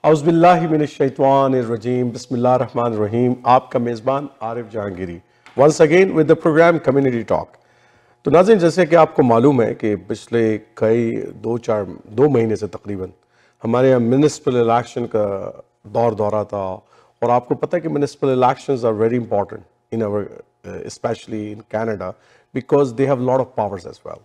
Auzubillahiminash-shaytanir-rajim. Bismillahir-rahmanir-rahim. आपका मेज़बान Arif Jahangiri once again with the program Community Talk. तो नाज़रीन, जैसे कि आपको मालूम है कि पिछले दो महीने से तकरीबन हमारे यहाँ म्यूनिसिपल इलेक्शन का दौरा था, और आपको पता है कि municipal elections are very important in our especially in Canada because they have a lot of powers as well.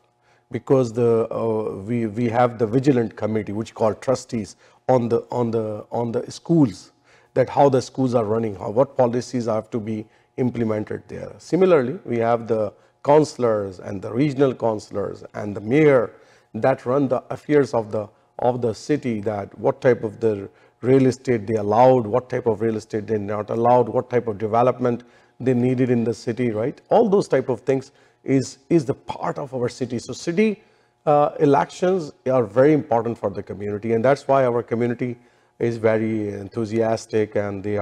Because we have the vigilant committee which called trustees on the schools, that how the schools are running, what policies have to be implemented there. Similarly, we have the councillors and the regional councillors and the mayor that run the affairs of the city, that what type of the real estate they allowed, what type of real estate they not allowed, what type of development they needed in the city, right? All those type of things is the part of our city. So city elections are very important for the community, and that's why our community is very enthusiastic, and they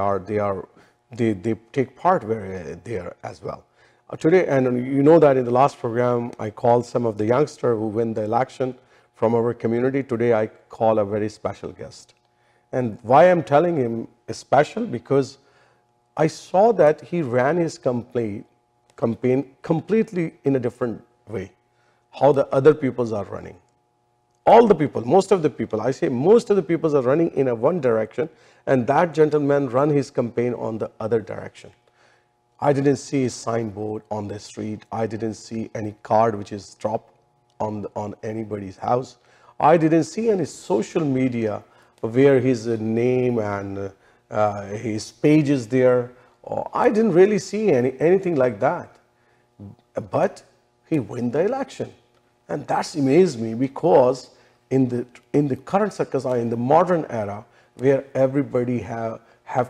take part there as well. Today, and you know that in the last program I called some of the youngsters who win the election from our community. Today I call a very special guest, and why I'm telling him is special because I saw that he ran his campaign completely in a different way, how the other peoples are running. All the people, most of the people, I say most of the people are running in one direction, and that gentleman run his campaign on the other direction. I didn't see a signboard on the street. I didn't see any card which is dropped on anybody's house. I didn't see any social media where his name and his page is there. I didn't really see anything like that. But he won the election, and that's amazed me, because in the current circumstance, in the modern era, where everybody have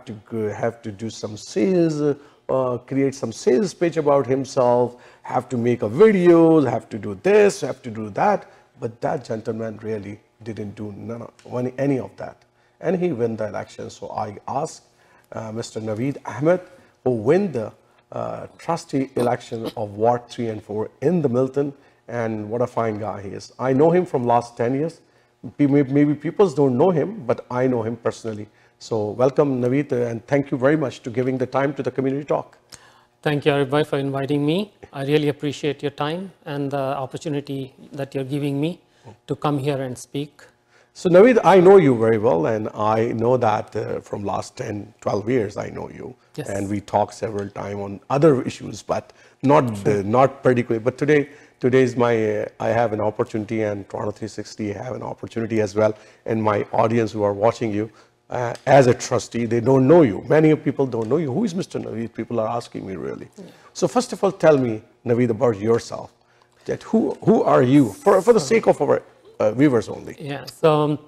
to do some sales, create some sales page about himself, have to make a videos, have to do this, have to do that, but that gentleman really didn't do any of that, and he won the election. So I asked Mr. Naveed Ahmed, who won the trustee election of Ward 3 and 4 in the Milton, and what a fine guy he is. I know him from last 10 years. Maybe people don't know him, but I know him personally. So welcome, Naveed, and thank you very much to giving the time to the Community Talk. Thank you, Arif, for inviting me. I really appreciate your time and the opportunity that you're giving me to come here and speak. So Naveed, I know you very well, and I know that from last 10, 12 years, I know you. Yes. And we talked several times on other issues, but not particularly. But today is I have an opportunity, and Toronto 360 have an opportunity as well. And my audience who are watching you as a trustee, they don't know you. Many people don't know you. Who is Mr. Naveed? People are asking me really. Yeah. So first of all, tell me, Naveed, about yourself. That who are you, for the sake of our viewers only? Yeah, so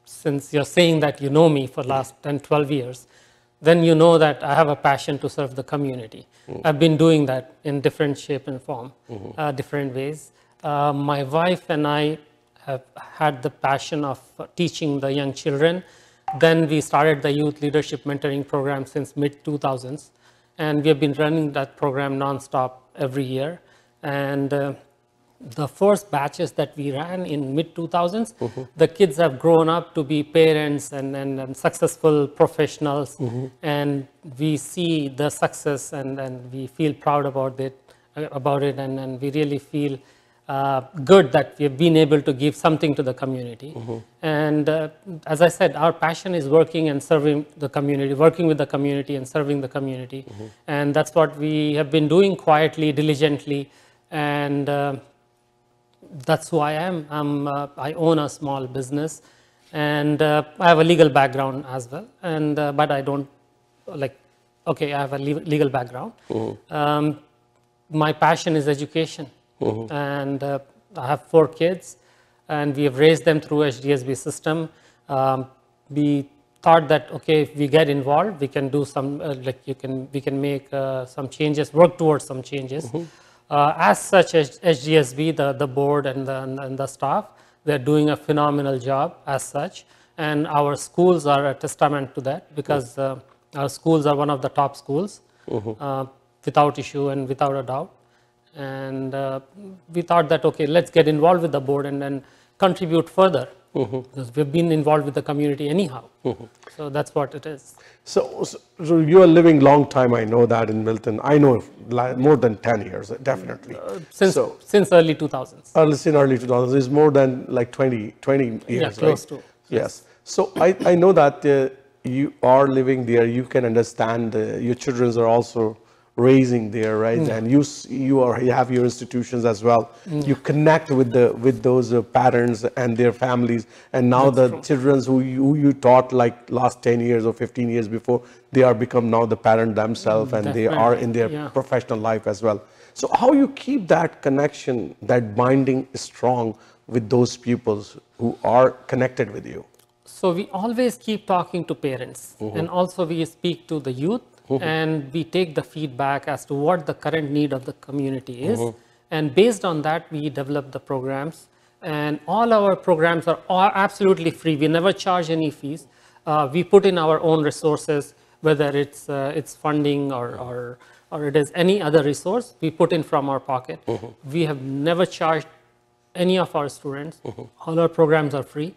since you're saying that you know me for last 10, 12 years, then you know that I have a passion to serve the community. I've been doing that in different shape and form, different ways. My wife and I have had the passion of teaching the young children. Then we started the youth leadership mentoring program since mid-2000s, and we have been running that program non-stop every year. And the first batches that we ran in mid-2000s, the kids have grown up to be parents and successful professionals, and we see the success and we feel proud about it, and we really feel good that we have been able to give something to the community. And as I said, our passion is working and serving the community, working with the community and serving the community. And that's what we have been doing quietly, diligently, and that's who I am. I own a small business, and I have a legal background as well. And but I don't I have a legal background. My passion is education, and I have 4 kids, and we have raised them through HDSB system. We thought that if we get involved, we can do some we can make some changes, work towards some changes. As such, HDSB, the board and the staff, they're doing a phenomenal job as such. And our schools are a testament to that, because our schools are one of the top schools, without issue and without a doubt. And we thought that, let's get involved with the board and then contribute further because we've been involved with the community anyhow. So that's what it is. So you are living long time, I know that in Milton. I know more than 10 years, definitely. Since early 2000s. In early 2000s, is more than like 20 years, yeah, close to. Yes. So I know that you are living there. You can understand your children are also raising there, right? And you have your institutions as well. You connect with those parents and their families, and now the children who you taught like last 10 years or 15 years before, they are become now the parent themselves, and they are in their professional life as well. So how you keep that connection, that binding strong with those pupils who are connected with you? So we always keep talking to parents, and also we speak to the youth, and we take the feedback as to what the current need of the community is. And based on that, we develop the programs. And all our programs are absolutely free. We never charge any fees. We put in our own resources, whether it's funding or it is any other resource, we put in from our pocket. We have never charged any of our students. All our programs are free.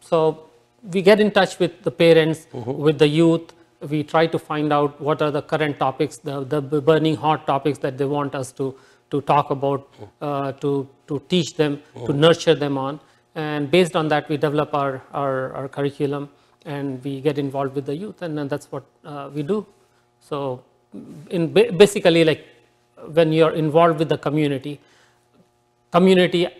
So we get in touch with the parents, with the youth. We try to find out what are the current topics, the burning hot topics that they want us to talk about, to teach them, to nurture them on. And based on that, we develop our curriculum, and we get involved with the youth, and that's what we do. So basically, like when you're involved with the community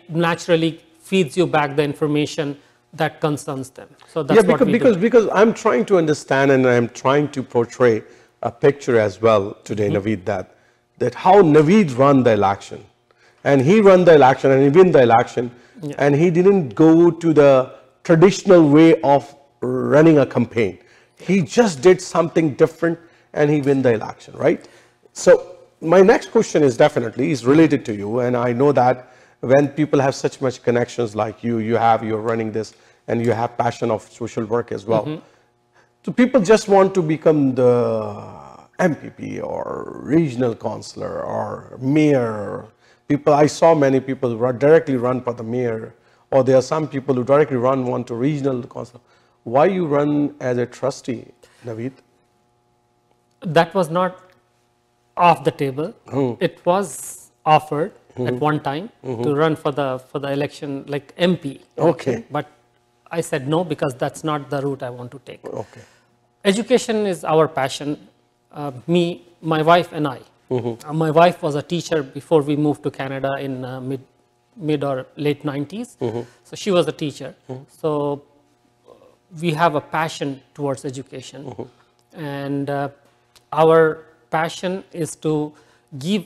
naturally feeds you back the information that concerns them. So that's what we do. Because I'm trying to understand, and I'm trying to portray a picture as well today, Naveed, that how Naveed run the election, and he run the election and he win the election, and he didn't go to the traditional way of running a campaign. He just did something different and he win the election, right? So my next question is related to you, and I know that when people have such much connections like you're running this, and you have passion of social work as well. So people just want to become the MPP or regional councillor or mayor. I saw many people directly run for the mayor, or there are some people who directly want to regional councillor. Why you run as a trustee, Naveed? That was not off the table. It was offered at one time to run for the election, like MP. Okay. But I said no, because that's not the route I want to take. Okay. Education is our passion. Me, my wife and I. My wife was a teacher before we moved to Canada in mid or late 90s. So she was a teacher. So we have a passion towards education. And our passion is to give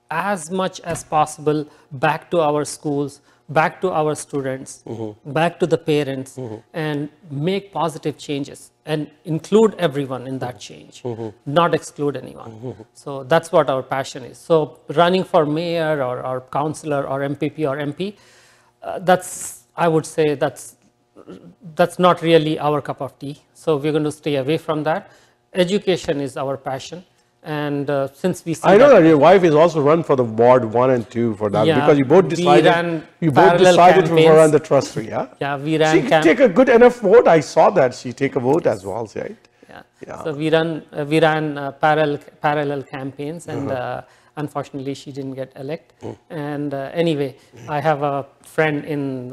as much as possible back to our schools, back to our students, back to the parents, and make positive changes and include everyone in that change, not exclude anyone. So that's what our passion is. So running for mayor or councillor or MPP or MP, I would say that's not really our cup of tea. So we're going to stay away from that. Education is our passion. And since we see I know that your wife is also run for the Ward 1 and 2 for that, because you both decided to run the trustee, Yeah, we ran. She take a good enough vote. I saw that she take a vote as well, right? Yeah. So we ran parallel campaigns, and unfortunately she didn't get elected. And anyway, I have a friend in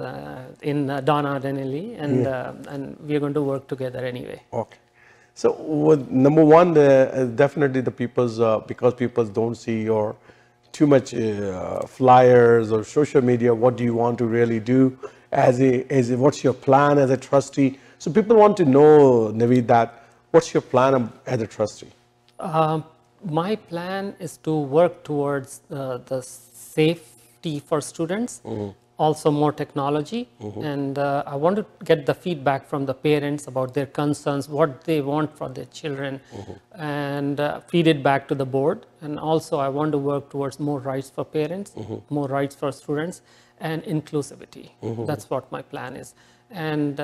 Donna Denelli, and we're going to work together anyway. Okay. So number one, definitely the people's, because people don't see your too much flyers or social media, what do you want to really do what's your plan as a trustee? So people want to know, Naveed, that what's your plan as a trustee? My plan is to work towards the safety for students, also more technology, and I want to get the feedback from the parents about their concerns, what they want for their children, and feed it back to the board. And also I want to work towards more rights for parents, more rights for students, and inclusivity. That's what my plan is. And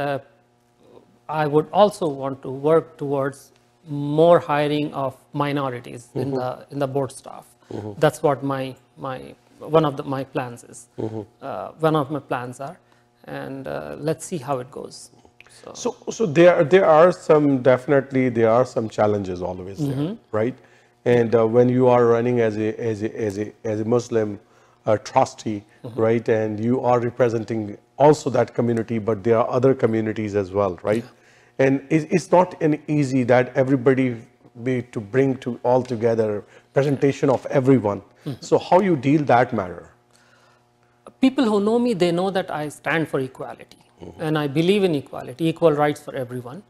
I would also want to work towards more hiring of minorities in the board staff. That's what my one of my plans is. One of my plans are, and let's see how it goes. So there are some, definitely there are some challenges always there, right? And when you are running as a Muslim trustee, right, and you are representing also that community, but there are other communities as well, right? And it's not an easy that everybody be to bring to all together presentation of everyone. So how you deal that matter? People who know me, they know that I stand for equality, and I believe in equality, equal rights for everyone.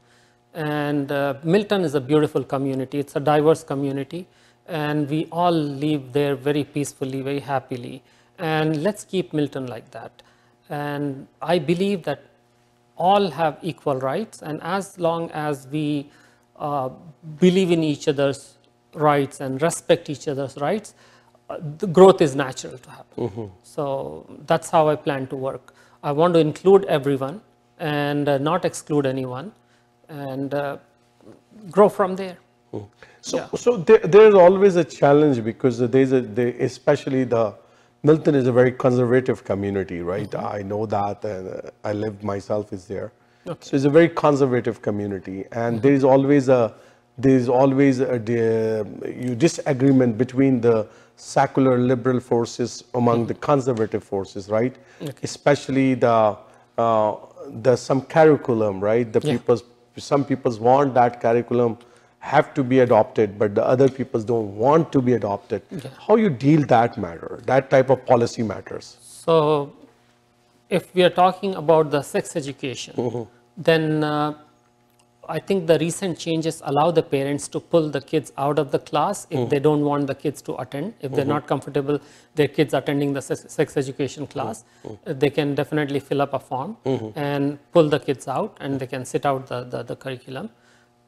And Milton is a beautiful community. It's a diverse community, and we all live there very peacefully, very happily. And let's keep Milton like that. And I believe that all have equal rights, and as long as we believe in each other's rights and respect each other's rights, the growth is natural to happen. So that's how I plan to work. I want to include everyone and not exclude anyone, and grow from there. So there's always a challenge, because especially the Milton is a very conservative community, right? I know that, and I lived myself is there. So it's a very conservative community, and there is always a disagreement between the secular liberal forces among the conservative forces, right? Especially the some curriculum, right? Some people want that curriculum have to be adopted, but the other people don't want to be adopted. How you deal that matter, that type of policy matters? So if we are talking about the sex education, then I think the recent changes allow the parents to pull the kids out of the class if they don't want the kids to attend. If they're not comfortable, their kids attending the sex education class, they can definitely fill up a form and pull the kids out, and they can sit out the curriculum.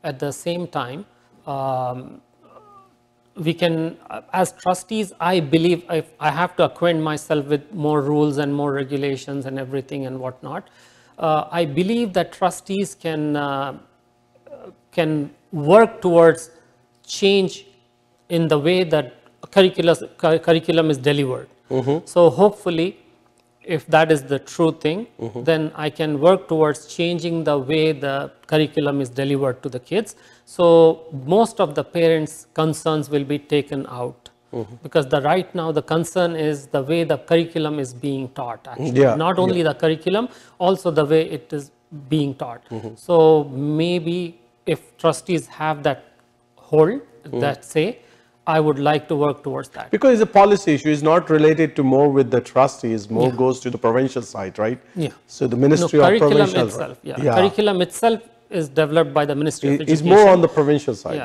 At the same time, we can, as trustees, I believe if I have to acquaint myself with more rules and more regulations and everything and whatnot, I believe that trustees can work towards change in the way that curriculum is delivered. So hopefully, if that is the true thing, then I can work towards changing the way the curriculum is delivered to the kids. So most of the parents' concerns will be taken out. Because right now the concern is the way the curriculum is being taught, actually. Not only the curriculum, also the way it is being taught. So maybe if trustees have that hold, that say, I would like to work towards that. Because it's a policy issue, it's not related to more with the trustees, more goes to the provincial side, right? So the Ministry of Provincial. Itself, curriculum itself is developed by the Ministry of Education. It's more on the provincial side,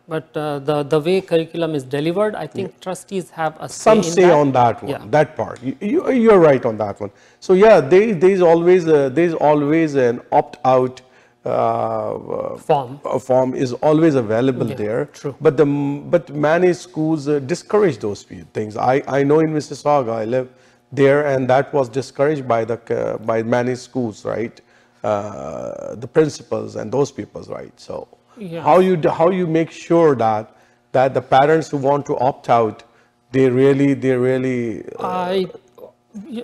But the way curriculum is delivered, I think trustees have a some say on that one, that part. You're right on that one. So there's always an opt-out form is always available there. True. But many schools discourage those things. I know in Mississauga, I live there, and that was discouraged by many schools, right? The principals and those people, right? So how you make sure that the parents who want to opt out, they really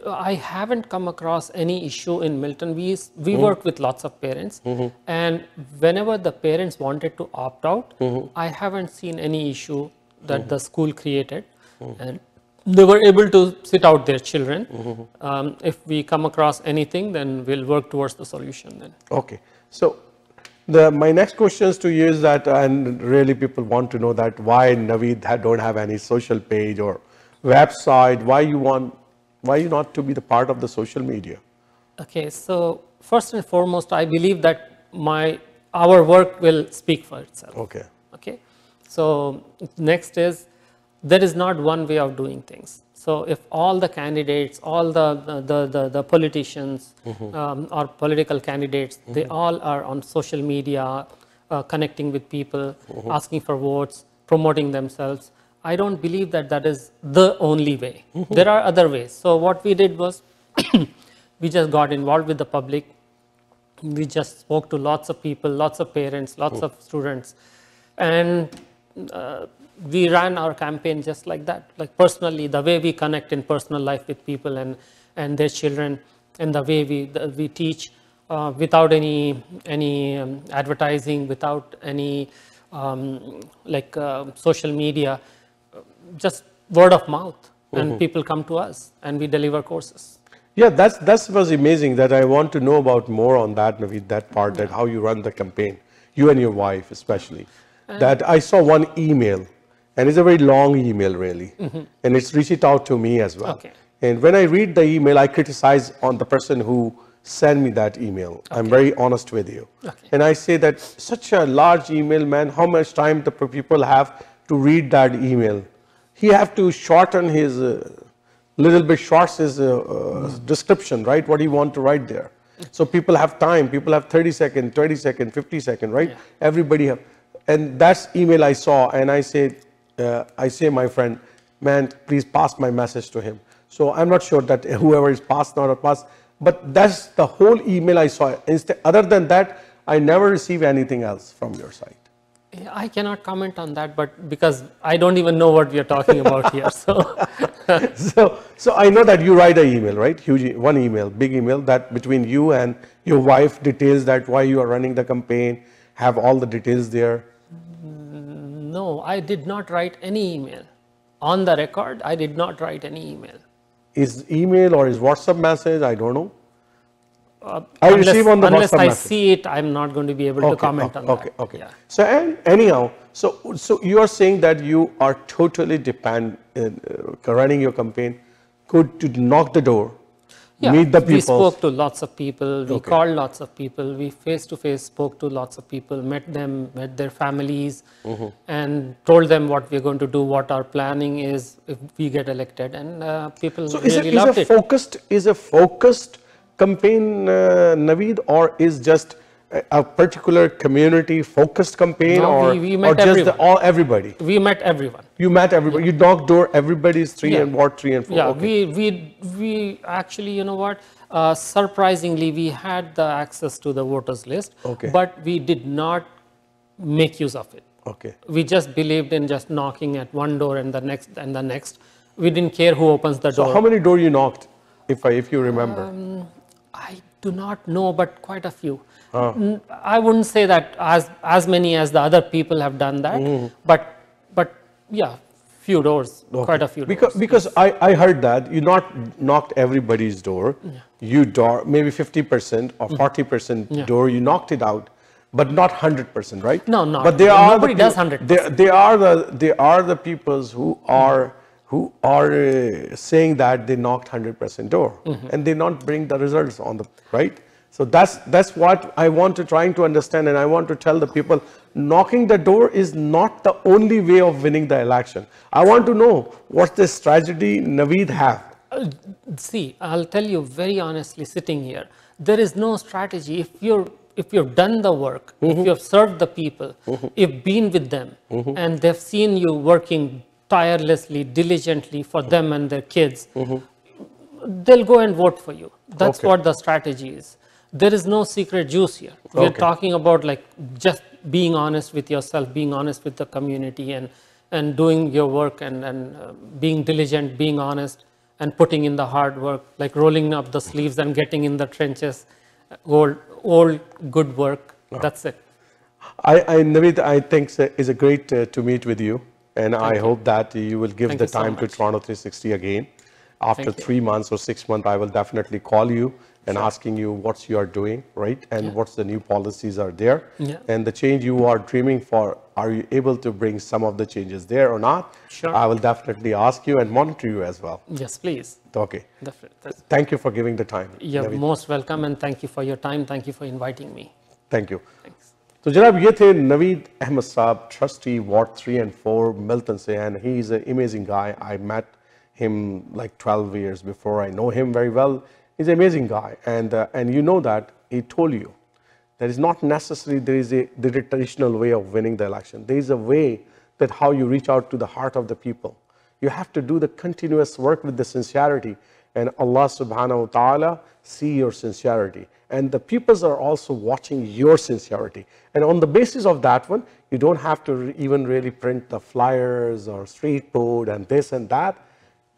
I haven't come across any issue in Milton. We work with lots of parents, and whenever the parents wanted to opt out, I haven't seen any issue that the school created, and they were able to sit out their children. If we come across anything, then we'll work towards the solution then. Okay. So my next questions to you is that, and really people want to know that why Naveed don't have any social page or website, why you not to be the part of the social media? Okay, so first and foremost, I believe that our work will speak for itself. Okay. So next is, there is not one way of doing things. So if all the candidates, all the politicians or political candidates, they all are on social media, connecting with people, asking for votes, promoting themselves, I don't believe that is the only way. There are other ways. So what we did was, we just got involved with the public. We just spoke to lots of people, lots of parents, lots of students. And we ran our campaign just like that. Like personally, the way we connect in personal life with people and their children. in the way we teach, without any advertising, without any social media, just word of mouth, and people come to us and we deliver courses. Yeah, that was amazing. That I want to know about more on that, Naveed, that part, that how you run the campaign, you and your wife especially. That I saw one email, and it's a very long email really, and it's reached out to me as well. Okay. And when I read the email, I criticize on the person who sent me that email. I'm very honest with you. Okay. And I say that such a large email, man, how much time the people have to read that email? He have to shorten his little bit shorts his description, right? What he want to write there. So people have time. People have 30 seconds, 20 seconds, 50 seconds, right? Yeah. Everybody have. And that's email I saw, and I say, my friend, man, please pass my message to him. So I'm not sure that whoever is passed, not a pass, but that's the whole email I saw. Other than that, I never receive anything else from your side. I cannot comment on that, but because I don't even know what we are talking about here. So I know that you write an email, right? Huge, one email, big email, that between you and your wife details that why you are running the campaign, have all the details there. No, I did not write any email. On the record, I did not write any email. Is email or is WhatsApp message? I don't know. I receive on the unless WhatsApp I message. See it, I'm not going to be able to comment on that. Okay. Yeah. So anyhow, so you are saying that you are totally running your campaign, could to knock the door, meet the people. We spoke to lots of people. We called lots of people. We face-to-face spoke to lots of people, met them, met their families, and told them what we're going to do, what our planning is if we get elected, and people really loved it. Is a focused campaign, Naveed, or is just a particular community focused campaign, we met everybody? We met everyone. You met everybody. You knocked door. Everybody's Ward 3 and 4. Yeah, we actually, you know what? Surprisingly, we had the access to the voters list, but we did not make use of it. Okay. We just believed in just knocking at one door and the next and the next. We didn't care who opens the door. So how many doors you knocked, if you remember? I do not know, but quite a few. I wouldn't say that as many as the other people have done that, but yeah, few doors, quite a few doors. Because I heard that you not knocked everybody's door, you maybe 50% or 40% door, you knocked it out, but not 100%, right? No, no. But nobody does 100%. They are the peoples who are saying that they knocked 100% door, and they not bring the results on the right. So that's what I want to trying to understand, and I want to tell the people, knocking the door is not the only way of winning the election. I want to know what's the strategy Naveed have. See, I'll tell you very honestly, sitting here, there is no strategy. If you've done the work, if you have served the people, you've been with them, and they've seen you working tirelessly, diligently for them and their kids, they'll go and vote for you. That's what the strategy is. There is no secret juice here. We're talking about like just being honest with yourself, being honest with the community, and doing your work, and being diligent, being honest, and putting in the hard work, like rolling up the sleeves and getting in the trenches, old good work. That's it. Naveed, I think it's a great to meet with you. And I hope that you will give the time to Toronto 360 again. After 3 months or 6 months, I will definitely call you and asking you what you are doing, right? And what's the new policies are there. And the change you are dreaming for, are you able to bring some of the changes there or not? Sure. I will definitely ask you and monitor you as well. Yes, please. Okay. Definitely. Thank you for giving the time. You're most welcome, and thank you for your time. Thank you for inviting me. Thank you. Thanks. तो जनाब ये थे नवीद अहमद साहब, trustee Ward 3 and 4 Milton से, and he is an amazing guy. I met him like 12 years before. I know him very well. He's an amazing guy, and you know that he told you that it's not necessary there is the traditional way of winning the election. There is a way that how you reach out to the heart of the people. You have to do the continuous work with the sincerity, and Allah subhanahu wa ta'ala see your sincerity. And the peoples are also watching your sincerity. And on the basis of that one, you don't have to even really print the flyers or street board and this and that.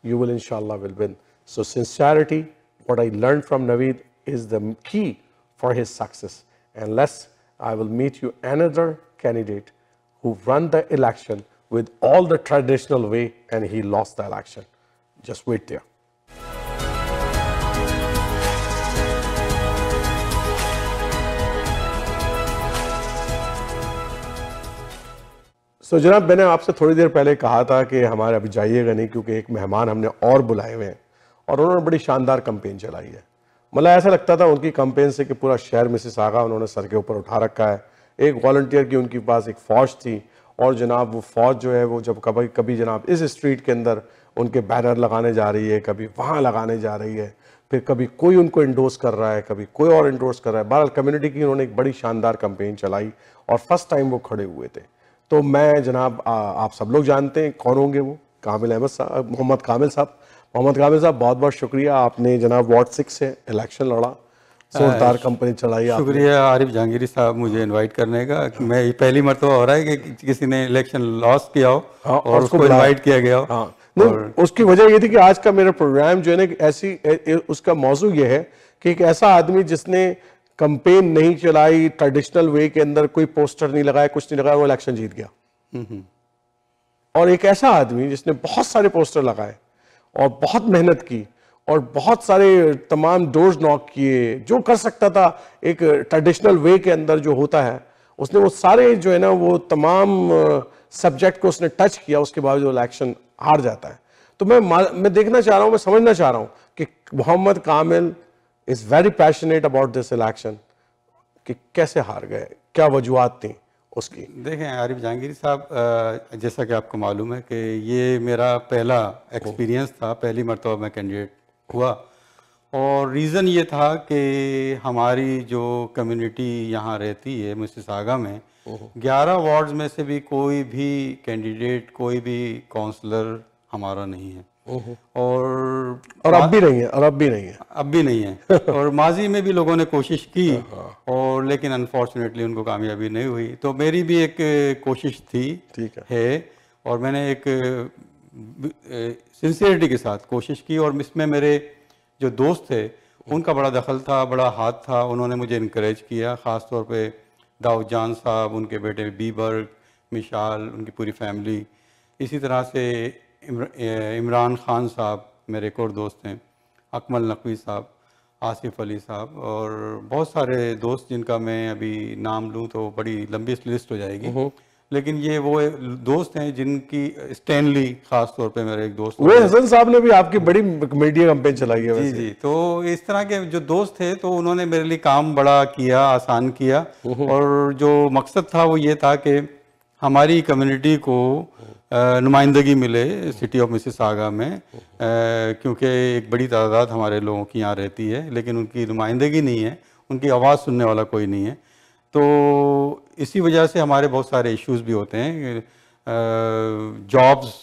You will, inshallah, will win. So sincerity, what I learned from Naveed is the key for his success. Unless I will meet you another candidate who run the election with all the traditional way and he lost the election. Just wait there. So, जनाब मैंने आपसे थोड़ी देर पहले कहा था कि हमारे अभी जाइएगा नहीं क्योंकि एक मेहमान हमने और बुलाए हुए हैं और उन्होंने बड़ी शानदार कैंपेन चलाई है। मतलब ऐसा लगता था उनकी कैंपेन से कि पूरा शहर मिसिसागा उन्होंने सर के ऊपर उठा रखा है। एक वॉलंटियर की उनके पास एक फ़ौज थी और जनाब वो फ़ौज जो है वो जब कभी कभी जनाब इस स्ट्रीट के अंदर उनके बैनर लगाने जा रही है, कभी वहाँ लगाने जा रही है, फिर कभी कोई उनको इंडोर्स कर रहा है, कभी कोई और इंडोर्स कर रहा है। बहरहाल कम्युनिटी की उन्होंने एक बड़ी शानदार कैंपेन चलाई और फर्स्ट टाइम वो खड़े हुए थे। तो मैं जनाब आप सब लोग जानते हैं कौन होंगे वो, कामिल अहमद साहब, मोहम्मद कामिल साहब। मोहम्मद कामिल साहब बहुत बहुत शुक्रिया, आपने जनाब वार्ड 6 से इलेक्शन लड़ा, जोरदार कंपनी चलाई। शुक्रिया आरिफ जहांगीरी साहब मुझे इनवाइट करने का। मैं पहली मरतबा हो रहा है कि किसी ने इलेक्शन लॉस किया हो और उसको इनवाइट किया गया हो। हाँ, नहीं उसकी वजह ये थी कि आज का मेरा प्रोग्राम जो है ना ऐसी उसका मौजू ये है कि एक ऐसा आदमी जिसने कैंपेन नहीं चलाई, ट्रेडिशनल वे के अंदर कोई पोस्टर नहीं लगाया, कुछ नहीं लगाया, वो इलेक्शन जीत गया। और एक ऐसा आदमी जिसने बहुत सारे पोस्टर लगाए और बहुत मेहनत की और बहुत सारे तमाम डोर्स नॉक किए, जो कर सकता था एक ट्रेडिशनल वे के अंदर जो होता है, उसने वो सारे जो है ना वो तमाम सब्जेक्ट को उसने टच किया, उसके बाद जो इलेक्शन हार जाता है। तो मैं देखना चाह रहा हूँ, मैं समझना चाह रहा हूँ कि Mohammad Kamil is very passionate about this election कि कैसे हार गए, क्या वजूहात थी उसकी। देखें आरिफ जहांगीरी साहब, जैसा कि आपको मालूम है कि ये मेरा पहला एक्सपीरियंस था, पहली मरतबा मैं कैंडिडेट हुआ और रीज़न ये था कि हमारी जो कम्युनिटी यहाँ रहती है मिसिसागा में 11 वार्ड्स में से भी कोई भी कैंडिडेट, कोई भी काउंसलर हमारा नहीं है और अब भी नहीं है, और अब भी नहीं है, अब भी नहीं है और माजी में भी लोगों ने कोशिश की और लेकिन अनफॉर्चुनेटली उनको कामयाबी नहीं हुई। तो मेरी भी एक कोशिश थी, ठीक है, और मैंने एक सिंसियरिटी के साथ कोशिश की और इसमें मेरे जो दोस्त थे उनका बड़ा दखल था, बड़ा हाथ था। उन्होंने मुझे इनकरेज किया, ख़ास तौर पे दाऊद जान साहब, उनके बेटे बीबर्ग, मिशाल, उनकी पूरी फैमिली, इसी तरह से इमरान खान साहब मेरे एक और दोस्त हैं, अकमल नकवी साहब, आसिफ अली साहब और बहुत सारे दोस्त जिनका मैं अभी नाम लूँ तो बड़ी लंबी लिस्ट हो जाएगी। लेकिन ये वो दोस्त हैं जिनकी, स्टैनली खास तौर पे मेरे एक दोस्त, वो हसन साहब ने भी आपकी बड़ी मीडिया कैंपेन चलाई है जी जी। तो इस तरह के जो दोस्त थे तो उन्होंने मेरे लिए काम बड़ा किया, आसान किया और जो मकसद था वो ये था कि हमारी कम्युनिटी को नुमाइंदगी मिले सिटी ऑफ मिसिसागा में, क्योंकि एक बड़ी तादाद हमारे लोगों की यहाँ रहती है लेकिन उनकी नुमाइंदगी नहीं है, उनकी आवाज़ सुनने वाला कोई नहीं है। तो इसी वजह से हमारे बहुत सारे इश्यूज़ भी होते हैं। जॉब्स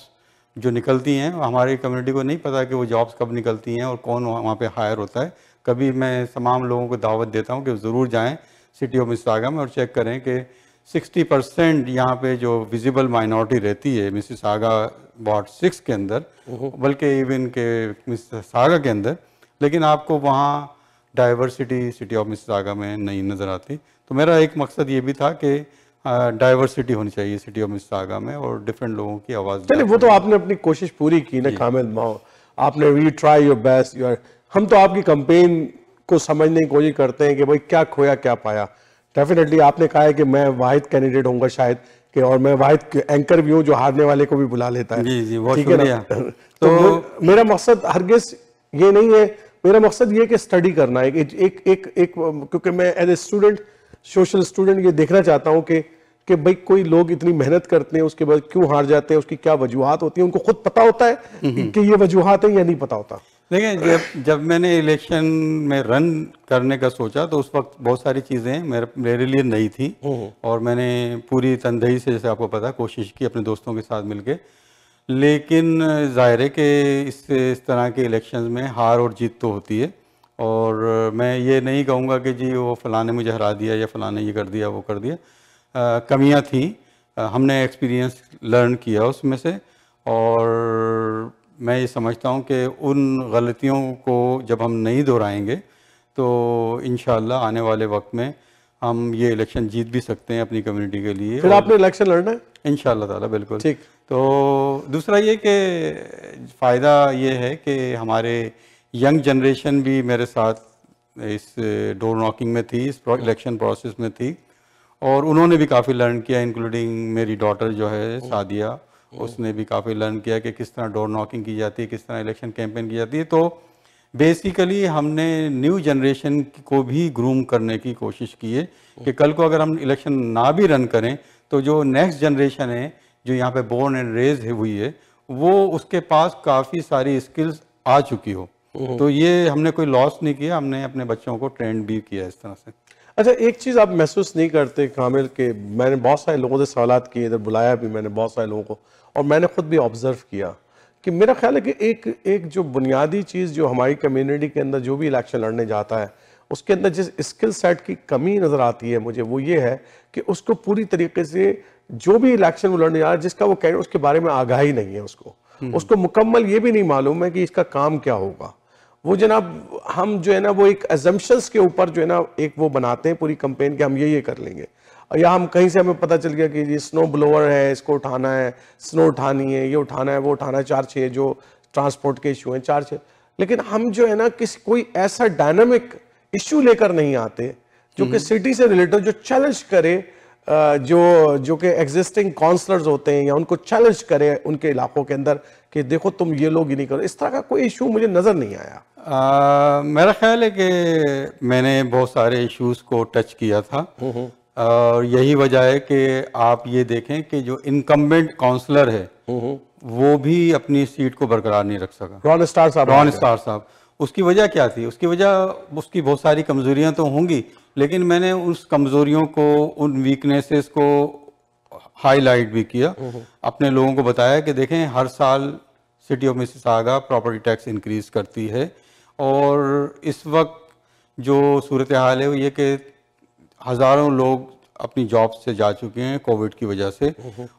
जो निकलती हैं, हमारी कम्युनिटी को नहीं पता कि वो जॉब्स कब निकलती हैं और कौन वहाँ पे हायर होता है। कभी मैं तमाम लोगों को दावत देता हूँ कि ज़रूर जाएं सिटी ऑफ मिसिसागा में और चेक करें कि 60% यहाँ पे जो विजिबल माइनॉरिटी रहती है मिसिसागा वार्ड 6 के अंदर, बल्कि इवन के मिसिसागा के अंदर, लेकिन आपको वहाँ डाइवर्सिटी सिटी ऑफ मिसिसागा में नहीं नज़र आती। तो मेरा एक मकसद ये भी था कि डाइवर्सिटी होनी चाहिए सिटी ऑफ मिसिसागा में और डिफरेंट लोगों की आवाज़। चलिए, वो तो आपने अपनी कोशिश पूरी की ना कामिल, आपने वी ट्राई योर बेस्ट। हम तो आपकी कैंपेन को समझने की कोशिश करते हैं कि भाई क्या खोया क्या पाया। डेफिनेटली आपने कहा है कि मैं वाहिद कैंडिडेट होऊंगा शायद कि, और मैं वाहिद एंकर भी हूँ जो हारने वाले को भी बुला लेता है। जी जी, बहुत शुक्रिया। तो मेरा मकसद हरगिज ये नहीं है, मेरा मकसद ये कि स्टडी करना है एक क्योंकि मैं as a student, social student, ये देखना चाहता हूँ कि भाई कोई लोग इतनी मेहनत करते हैं उसके बाद क्यों हार जाते हैं, उसकी क्या वजूहात होती है, उनको खुद पता होता है कि ये वजूहात है या नहीं पता होता। देखिए, जब मैंने इलेक्शन में रन करने का सोचा तो उस वक्त बहुत सारी चीज़ें मेरे लिए नई थी और मैंने पूरी तनदेही से, जैसे आपको पता, कोशिश की अपने दोस्तों के साथ मिलके। लेकिन जाहिर है कि इस तरह के इलेक्शंस में हार और जीत तो होती है और मैं ये नहीं कहूँगा कि जी वो फ़लाँ ने मुझे हरा दिया या फ़लाँ ने ये कर दिया वो कर दिया। कमियाँ थी, हमने एक्सपीरियंस लर्न किया उसमें से और मैं ये समझता हूँ कि उन गलतियों को जब हम नहीं दोहराएंगे तो इंशाअल्लाह आने वाले वक्त में हम ये इलेक्शन जीत भी सकते हैं अपनी कम्युनिटी के लिए। फिर आपने इलेक्शन लड़ना है इंशाअल्लाह ताला, बिल्कुल। ठीक। तो दूसरा ये कि फ़ायदा ये है कि हमारे यंग जनरेशन भी मेरे साथ इस डोर नॉकिंग में थी, इस इलेक्शन प्रोसेस में थी, और उन्होंने भी काफ़ी लर्न किया, इंक्लूडिंग मेरी डॉटर जो है सादिया, उसने भी काफ़ी लर्न किया कि किस तरह डोर नॉकिंग की जाती है, किस तरह इलेक्शन कैंपेन की जाती है। तो बेसिकली हमने न्यू जनरेशन को भी ग्रूम करने की कोशिश की है कि कल को अगर हम इलेक्शन ना भी रन करें तो जो नेक्स्ट जनरेशन है जो यहाँ पे बोर्न एंड रेज हुई है वो उसके पास काफ़ी सारी स्किल्स आ चुकी हो। तो ये हमने कोई लॉस नहीं किया, हमने अपने बच्चों को ट्रेंड भी किया इस तरह से। अच्छा, एक चीज़ आप महसूस नहीं करते कामिल के, मैंने बहुत सारे लोगों से सवालात किए, इधर बुलाया भी मैंने बहुत सारे लोगों को, और मैंने खुद भी ऑब्जर्व किया कि मेरा ख्याल है कि एक जो बुनियादी चीज़ जो हमारी कम्युनिटी के अंदर जो भी इलेक्शन लड़ने जाता है उसके अंदर जिस स्किल सेट की कमी नज़र आती है मुझे, वो ये है कि उसको पूरी तरीके से जो भी इलेक्शन वो लड़ने जा रहा है जिसका वो कैंडिडेट, उसके बारे में आगाही नहीं है, उसको मुकम्मल ये भी नहीं मालूम है कि इसका काम क्या होगा। वो जनाब हम जो है ना वो एक एजम्पशंस के ऊपर जो है ना एक वो बनाते हैं पूरी कैंपेन के हम ये करेंगे, या हम कहीं से हमें पता चल गया कि ये स्नो ब्लोअर है, इसको उठाना है, स्नो उठानी है, ये उठाना है, वो उठाना है, 4-6 जो ट्रांसपोर्ट के इशू हैं 4-6, लेकिन हम जो है ना कोई ऐसा डायनामिक इशू लेकर नहीं आते जो कि सिटी से रिलेटेड जो चैलेंज करे, जो कि एग्जिस्टिंग काउंसलर्स होते हैं या उनको चैलेंज करे उनके इलाकों के अंदर कि देखो तुम ये लोग ही नहीं करो। इस तरह का कोई इशू मुझे नज़र नहीं आया। मेरा ख्याल है कि मैंने बहुत सारे इश्यूज को टच किया था, और यही वजह है कि आप ये देखें कि जो इनकम्बेंट काउंसलर है वो भी अपनी सीट को बरकरार नहीं रख सका। रॉन स्टार साहब, उसकी वजह क्या थी? उसकी वजह उसकी बहुत सारी कमजोरियां तो होंगी, लेकिन मैंने उस कमजोरियों को, उन वीकनेसेस को हाईलाइट भी किया, अपने लोगों को बताया कि देखें हर साल city of Mississauga property tax increase करती है, और इस वक्त जो सूरत हाल है वो ये कि हज़ारों लोग अपनी जॉब से जा चुके हैं कोविड की वजह से,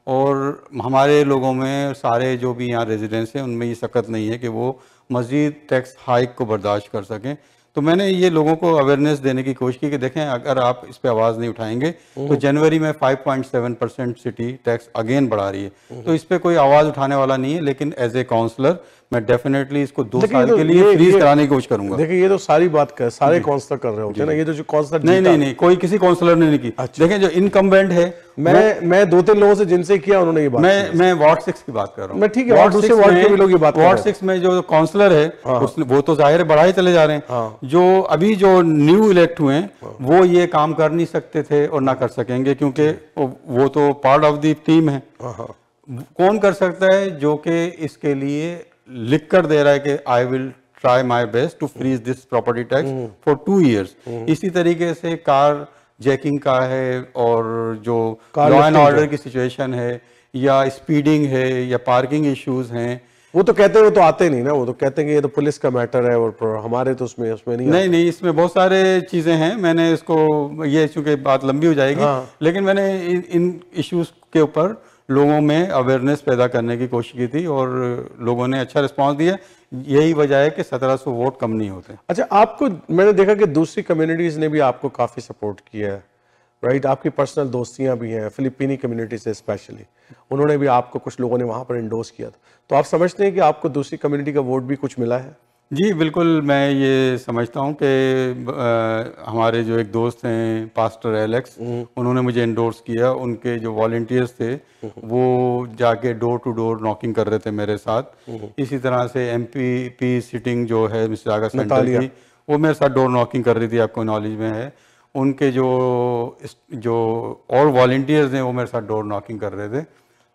और हमारे लोगों में सारे जो भी यहाँ रेजिडेंट्स हैं उनमें ये सकत नहीं है कि वो मज़ीद टैक्स हाइक को बर्दाश्त कर सकें। तो मैंने ये लोगों को अवेयरनेस देने की कोशिश की कि देखें अगर आप इस पे आवाज़ नहीं उठाएंगे तो जनवरी में 5.7% सिटी टैक्स अगेन बढ़ा रही है, तो इस पे कोई आवाज़ उठाने वाला नहीं है, लेकिन एज ए काउंसलर मैं डेफिनेटली इसको 2 साल के लिए फ्रीज कराने की कोशिश करूंगा। देखिए ये तो सारी बात कर सारे काउंसलर कर रहे होते हैं ना, ये तो जो काउंसलर नहीं कोई किसी काउंसलर ने नहीं की। अच्छा। देखें जो इनकम्बेंट है, मैं 2-3 लोगों से जिनसे किया उन्होंने ये बात, मैं वार्ड 6 की बात कर रहा हूँ। मैं ठीक है, वार्ड 6 में जो काउंसलर है वो तो जाहिर है बढ़ाए चले जा रहे हैं। जो अभी जो न्यू इलेक्ट हुए हैं वो ये काम कर नहीं सकते थे और ना कर सकेंगे, क्योंकि वो तो पार्ट ऑफ द टीम है। कौन कर सकता है? जो कि इसके लिए लिख कर दे रहा है कि I will try my best to freeze this property tax for 2 years। इसी तरीके से कार जैकिंग का है, और जो लॉ एंड ऑर्डर की सिचुएशन है, या स्पीडिंग है, या पार्किंग इश्यूज हैं, वो तो कहते हैं वो तो आते नहीं ना, वो तो कहते हैं कि ये तो पुलिस का मैटर है और हमारे तो उसमें नहीं इसमें बहुत सारे चीजें हैं। मैंने इसको ये चूंकि बात लंबी हो जाएगी, लेकिन मैंने इन इश्यूज के ऊपर लोगों में अवेयरनेस पैदा करने की कोशिश की थी और लोगों ने अच्छा रिस्पांस दिया। यही वजह है कि 1700 वोट कम नहीं होते। अच्छा, आपको मैंने देखा कि दूसरी कम्युनिटीज़ ने भी आपको काफ़ी सपोर्ट किया है, राइट? आपकी पर्सनल दोस्तियां भी हैं फिलिपीनी कम्युनिटी से, स्पेशली उन्होंने भी आपको, कुछ लोगों ने वहाँ पर इंडोर्स किया था, तो आप समझते हैं कि आपको दूसरी कम्युनिटी का वोट भी कुछ मिला है? जी बिल्कुल, मैं ये समझता हूँ कि हमारे जो एक दोस्त हैं पास्टर एलेक्स, उन्होंने मुझे इंडोर्स किया। उनके जो वॉलंटियर्स थे वो जाके डोर टू डोर नॉकिंग कर रहे थे मेरे साथ। इसी तरह से एमपी सिटिंग जो है मिसिसागा सेंटर की, वो मेरे साथ डोर नॉकिंग कर रही थी, आपको नॉलेज में है। उनके जो और वॉलंटियर्स हैं वो मेरे साथ डोर नॉकिंग कर रहे थे।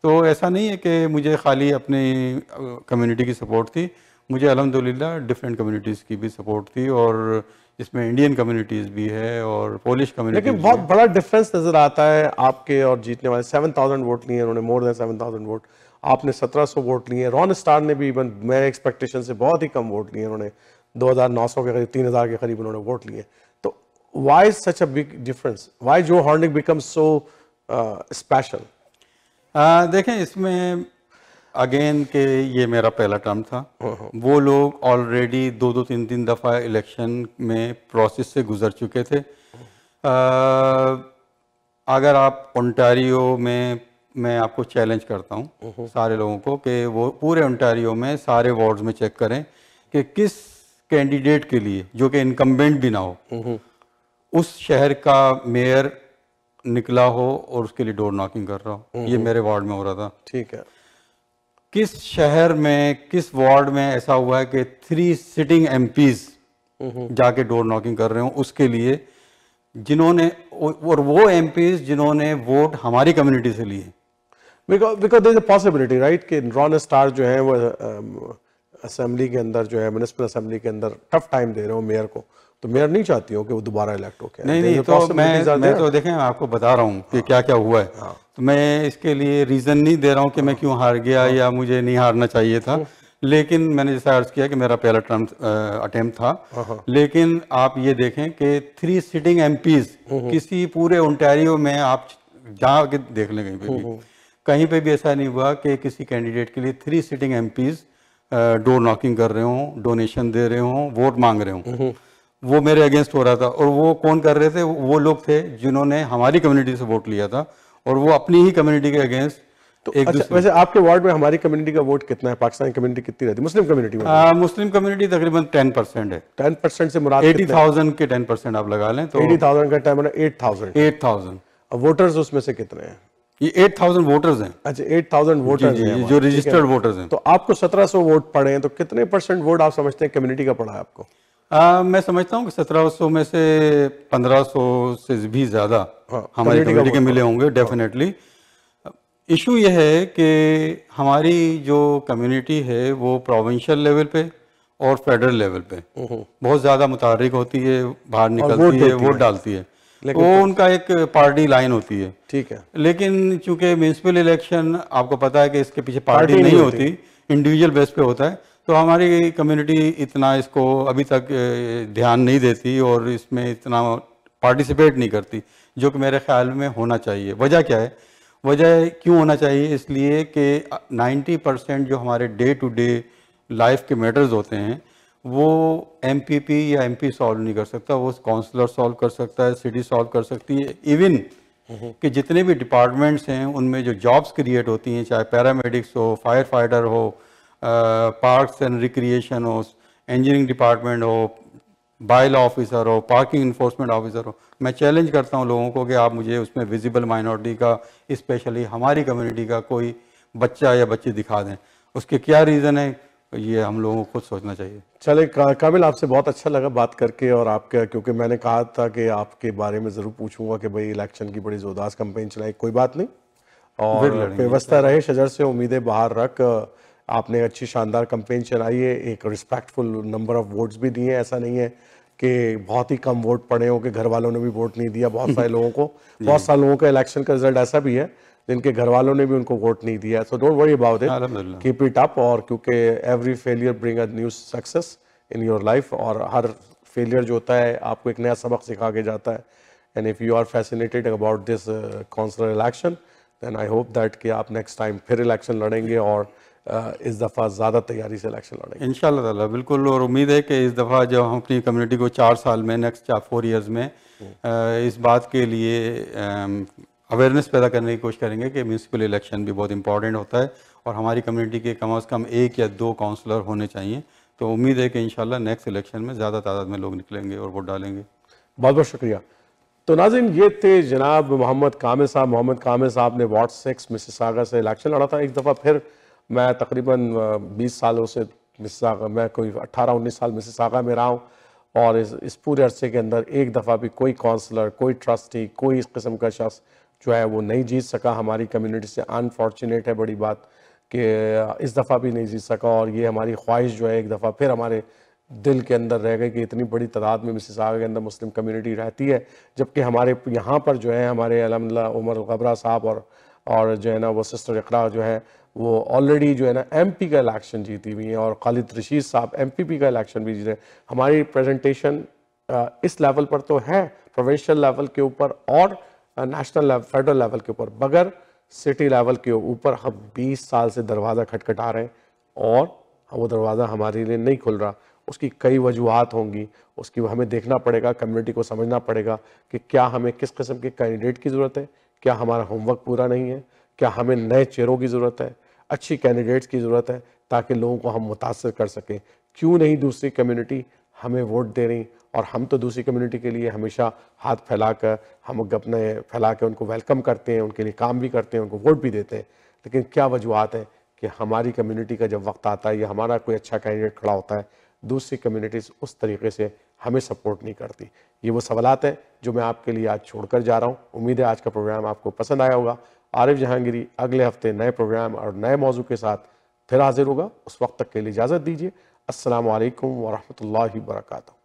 तो ऐसा नहीं है कि मुझे खाली अपनी कम्युनिटी की सपोर्ट थी, मुझे अल्हम्दुलिल्लाह डिफरेंट कम्युनिटीज़ की भी सपोर्ट थी, और इसमें इंडियन कम्युनिटीज़ भी है और पोलिश कम्युनिटी। लेकिन बहुत बड़ा डिफरेंस नज़र आता है आपके और जीतने वाले। 7000 वोट लिए उन्होंने, मोर देन 7000 वोट। आपने 1700 वोट लिए। रॉन स्टार ने भी इवन मेरे एक्सपेक्टेशन से बहुत ही कम वोट लिए, उन्होंने 2900 के करीब, 3000 के करीब उन्होंने वोट लिए। तो why is such a big difference? Why Joe Hornick become so special? देखें, इसमें अगेन के ये मेरा पहला टर्म था। वो लोग ऑलरेडी 2-3 दफ़ा इलेक्शन में प्रोसेस से गुजर चुके थे। अगर आप ओंटारियो में, मैं आपको चैलेंज करता हूँ सारे लोगों को कि वो पूरे ओंटारियो में सारे वार्ड्स में चेक करें कि किस कैंडिडेट के लिए, जो कि इनकम्बेंट भी ना हो, उस शहर का मेयर निकला हो और उसके लिए डोर नॉकिंग कर रहा हो। ये मेरे वार्ड में हो रहा था। ठीक है। किस शहर में, किस वार्ड में ऐसा हुआ है कि 3 सिटिंग एमपीज जाके डोर नॉकिंग कर रहे हो उसके लिए, जिन्होंने, और वो एमपीज जिन्होंने वोट हमारी कम्युनिटी से लिए। Because there is a possibility right कि रॉन स्टार जो है वो असेंबली के अंदर जो है, म्युनिसिपल असेंबली के अंदर टफ टाइम दे रहे हो मेयर को, तो मेयर नहीं चाहती हो कि वो दोबारा इलेक्ट हो। नहीं, तो मैं तो देखें, आपको बता रहा हूँ कि क्या क्या हुआ है। तो मैं इसके लिए रीज़न नहीं दे रहा हूँ कि मैं क्यों हार गया या मुझे नहीं हारना चाहिए था, लेकिन मैंने जैसा अर्ज किया कि मेरा पहला टर्म अटेम्प्ट था। लेकिन आप ये देखें कि 3 सिटिंग एमपीज किसी पूरे ओंटारियो में, आप जहाँ के देख लें कहीं पे भी ऐसा नहीं हुआ कि किसी कैंडिडेट के लिए 3 सिटिंग एमपीज डोर नॉकिंग कर रहे हों, डोनेशन दे रहे हों, वोट मांग रहे हों। वो मेरे अगेंस्ट हो रहा था। और वो कौन कर रहे थे? वो लोग थे जिन्होंने हमारी कम्युनिटी से वोट लिया था और वो अपनी ही कम्युनिटी के अगेंस्ट। तो अच्छा, वैसे आपके वार्ड में हमारी कम्युनिटी का वोट कितना है? पाकिस्तानी कम्युनिटी कितनी रहती है? मुस्लिम कम्युनिटी में मुस्लिम कम्युनिटी तकरीबन 10% है। 10% से मुराद 80,000 के 10% आप लगा लें तो 80,000 का टाइम है 8,000। अब वोटर्स उसमें से कितने हैं? ये 8,000 वोटर्स हैं। अच्छा, 8,000 वोटर्स हैं जो रजिस्टर्ड वोटर्स हैं। तो आपको 1700 वोट पड़े हैं, तो कितने % वोट आप समझते हैं कम्युनिटी का पड़ा है आपको? मैं समझता हूँ कि 1700 में से 1500 से भी ज़्यादा हमारी कम्युनिटी के मिले होंगे डेफिनेटली। इशू यह है कि हमारी जो कम्युनिटी है वो प्रोविंशियल लेवल पे और फेडरल लेवल पे बहुत ज़्यादा मुतारिक होती है, बाहर निकलती है, वोट डालती है। वो उनका एक पार्टी लाइन होती है। ठीक है। लेकिन चूंकि म्यूनिसिपल इलेक्शन आपको पता है कि इसके पीछे पार्टी नहीं होती, इंडिविजुअल बेस पे होता है, तो हमारी कम्युनिटी इतना इसको अभी तक ध्यान नहीं देती और इसमें इतना पार्टिसिपेट नहीं करती, जो कि मेरे ख्याल में होना चाहिए। वजह क्या है? वजह क्यों होना चाहिए? इसलिए कि 90% जो हमारे डे टू डे लाइफ के मैटर्स होते हैं वो एमपीपी या एमपी सॉल्व नहीं कर सकता, वो काउंसलर सॉल्व कर सकता है, सिटी सॉल्व कर सकती है। इवन कि जितने भी डिपार्टमेंट्स हैं उनमें जो जॉब्स क्रिएट होती हैं, चाहे पैरामेडिक्स हो, फायर फाइटर हो, पार्क्स एंड रिक्रिएशन हो, इंजीनियरिंग डिपार्टमेंट हो, बाइल ऑफिसर हो, पार्किंग इन्फोर्समेंट ऑफिसर हो, मैं चैलेंज करता हूं लोगों को कि आप मुझे उसमें विजिबल माइनॉरिटी का, स्पेशली हमारी कम्युनिटी का कोई बच्चा या बच्ची दिखा दें। उसके क्या रीज़न है, ये हम लोगों को खुद सोचना चाहिए। चले काबिल, आपसे बहुत अच्छा लगा बात करके, और आपका, क्योंकि मैंने कहा था कि आपके बारे में ज़रूर पूछूंगा कि भाई इलेक्शन की बड़ी ज़ोरदार कैंपेन चलाई, कोई बात नहीं, और व्यवस्था रहे, शजर से उम्मीदें बाहर रख। आपने अच्छी शानदार कैंपेन चलाई है, एक रिस्पेक्टफुल नंबर ऑफ वोट्स भी दिए हैं। ऐसा नहीं है कि बहुत ही कम वोट पड़े हो कि घर वालों ने भी वोट नहीं दिया। बहुत सारे लोगों को, बहुत सारे लोगों का इलेक्शन का रिजल्ट ऐसा भी है जिनके घर वालों ने भी उनको वोट नहीं दिया। So don't worry about it, keep it up. और क्योंकि every failure bring a new success in your life, और हर फेलियर जो होता है आपको एक नया सबक सिखा के जाता है। And if you are fascinated about this councillor election, then I hope that कि आप नेक्स्ट टाइम फिर इलेक्शन लड़ेंगे और इस दफ़ा ज़्यादा तैयारी से इलेक्शन लड़ेंगे इंशाल्लाह ताला। बिल्कुल, और उम्मीद है कि इस दफ़ा जो हम अपनी कम्युनिटी को 4 साल में, नेक्स्ट 4 ईयर्स में इस बात के लिए अवेयरनेस पैदा करने की कोशिश करेंगे कि म्यूनिसिपल इलेक्शन भी बहुत इंपॉर्टेंट होता है और हमारी कम्युनिटी के कम से कम 1 या 2 काउंसलर होने चाहिए। तो उम्मीद है कि इंशाल्लाह नेक्स्ट इलेक्शन में ज़्यादा तादाद में लोग निकलेंगे और वोट डालेंगे। बहुत बहुत शुक्रिया। तो नाज़रीन, ये थे जनाब मोहम्मद कामिल साहब। मोहम्मद कामिल साहब ने वार्ड 6 मिसिसागा से इलेक्शन लड़ा था। एक दफ़ा फिर मैं तकरीबन 20 सालों से मिसिसागा, मैं कोई 18-19 साल मिसिसागा में रहा हूँ, और इस पूरे अरसे के अंदर एक दफ़ा भी कोई काउंसलर, कोई ट्रस्टी, कोई इस किस्म का शख्स जो है वो नहीं जीत सका हमारी कम्युनिटी से। अनफॉर्चुनेट है बड़ी बात कि इस दफ़ा भी नहीं जीत सका, और ये हमारी ख्वाहिश जो है एक दफ़ा फिर हमारे दिल के अंदर रह गई कि इतनी बड़ी तादाद में मिसिसागा के अंदर मुस्लिम कम्युनिटी रहती है, जबकि हमारे यहाँ पर जो है हमारे अल्हम्दुलिल्लाह उमर गबरा साहब और जो है ना वो सिस्टर इकरा जो है वो ऑलरेडी जो है ना एमपी का इलेक्शन जीती हुई हैं, और खालिद रशीद साहब एमपीपी का इलेक्शन भी जीते। हमारी प्रेजेंटेशन इस लेवल पर तो है, प्रोविंशियल लेवल के ऊपर और नेशनल लेवल, फेडरल लेवल के ऊपर, मगर सिटी लेवल के ऊपर हम 20 साल से दरवाज़ा खटखटा रहे हैं और वो दरवाज़ा हमारे लिए नहीं खुल रहा। उसकी कई वजूहात होंगी, उसकी हमें देखना पड़ेगा, कम्युनिटी को समझना पड़ेगा कि क्या हमें किस किस्म के कैंडिडेट की ज़रूरत है, क्या हमारा होमवर्क पूरा नहीं है, क्या हमें नए चेहरों की ज़रूरत है, अच्छी कैंडिडेट्स की ज़रूरत है ताकि लोगों को हम मुतासर कर सकें। क्यों नहीं दूसरी कम्युनिटी हमें वोट दे रही और हम तो दूसरी कम्युनिटी के लिए हमेशा हाथ फैलाकर हम अपने फैला के उनको वेलकम करते हैं, उनके लिए काम भी करते हैं, उनको वोट भी देते हैं। लेकिन क्या वजूहत है कि हमारी कम्युनिटी का जब वक्त आता है या हमारा कोई अच्छा कैंडिडेट खड़ा होता है, दूसरी कम्युनिटीज़ उस तरीके से हमें सपोर्ट नहीं करती। ये वो सवालात हैं जो मैं आपके लिए आज छोड़कर जा रहा हूँ। उम्मीद है आज का प्रोग्राम आपको पसंद आया होगा। आरिफ जहांगीरी अगले हफ्ते नए प्रोग्राम और नए मौजू के साथ फिर हाजिर होगा। उस वक्त तक के लिए इजाज़त दीजिए। अस्सलामु अलैकुम व रहमतुल्लाहि व बरकातहू।